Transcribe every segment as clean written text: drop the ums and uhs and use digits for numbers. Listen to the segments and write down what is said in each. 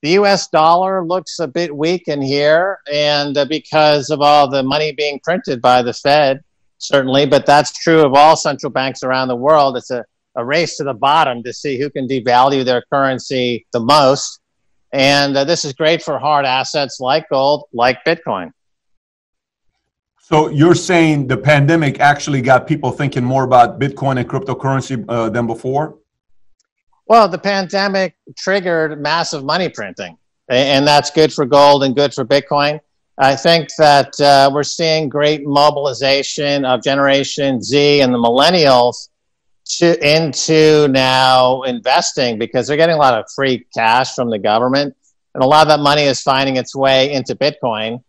The U.S. dollar looks a bit weak in here, and because of all the money being printed by the Fed, certainly, but that's true of all central banks around the world. It's a race to the bottom to see who can devalue their currency the most. And this is great for hard assets like gold, like Bitcoin. So you're saying the pandemic actually got people thinking more about Bitcoin and cryptocurrency than before? Well, the pandemic triggered massive money printing, and that's good for gold and good for Bitcoin. I think that we're seeing great mobilization of Generation Z and the millennials into now investing because they're getting a lot of free cash from the government. And a lot of that money is finding its way into Bitcoin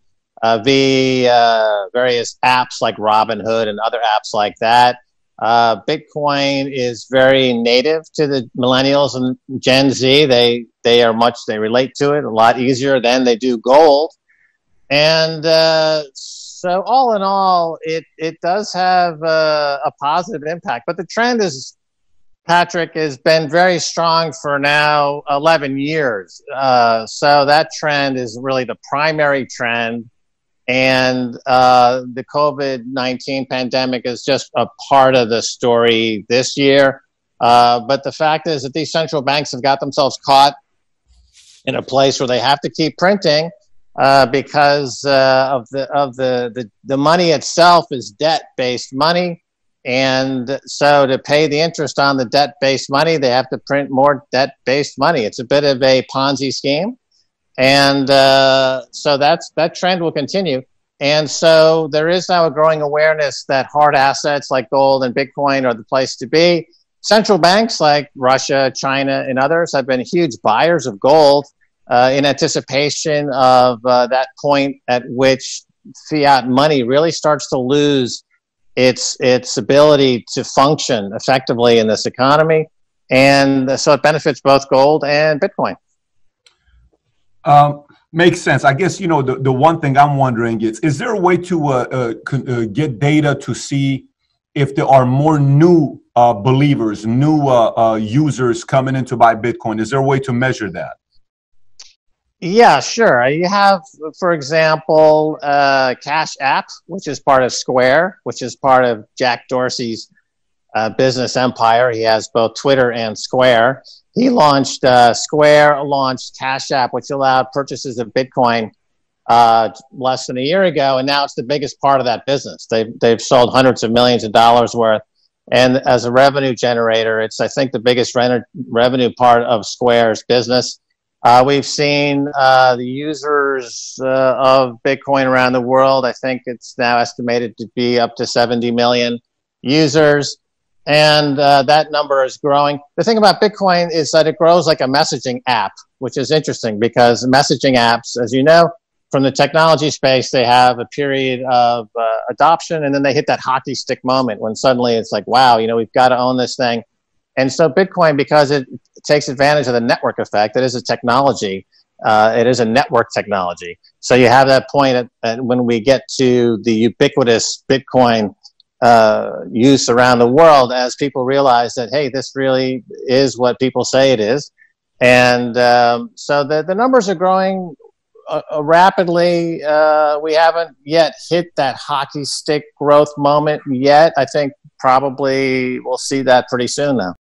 via various apps like Robinhood and other apps like that. Bitcoin is very native to the millennials and Gen Z. They relate to it a lot easier than they do gold. And so all in all, it does have a positive impact. But the trend is, Patrick, has been very strong for now 11 years. So that trend is really the primary trend. And the COVID-19 pandemic is just a part of the story this year. But the fact is that these central banks have got themselves caught in a place where they have to keep printing because of the money itself is debt-based money. And so to pay the interest on the debt-based money, they have to print more debt-based money. It's a bit of a Ponzi scheme. And so that trend will continue. And so there is now a growing awareness that hard assets like gold and Bitcoin are the place to be. Central banks like Russia, China, and others have been huge buyers of gold in anticipation of that point at which fiat money really starts to lose its ability to function effectively in this economy. And so it benefits both gold and Bitcoin. Makes sense. I guess, the one thing I'm wondering is there a way to get data to see if there are more new believers, new users coming in to buy Bitcoin? Is there a way to measure that? Yeah, sure. You have, for example, Cash App, which is part of Square, which is part of Jack Dorsey's business empire. He has both Twitter and Square. He launched Square launched Cash App, which allowed purchases of Bitcoin less than a year ago, and now it's the biggest part of that business. They've sold hundreds of millions of dollars worth, and as a revenue generator, it's, I think, the biggest revenue part of Square's business. We've seen the users of Bitcoin around the world. I think it's now estimated to be up to 70 million users. And that number is growing. The thing about Bitcoin is that it grows like a messaging app, which is interesting because messaging apps, as you know, from the technology space, they have a period of adoption, and then they hit that hockey stick moment when suddenly it's like, wow, we've got to own this thing. And so Bitcoin, because it takes advantage of the network effect, it is a technology. It is a network technology. So you have that point when we get to the ubiquitous Bitcoin use around the world, as people realize that, hey, this really is what people say it is. And so the numbers are growing rapidly. We haven't yet hit that hockey stick growth moment yet. I think probably we'll see that pretty soon now.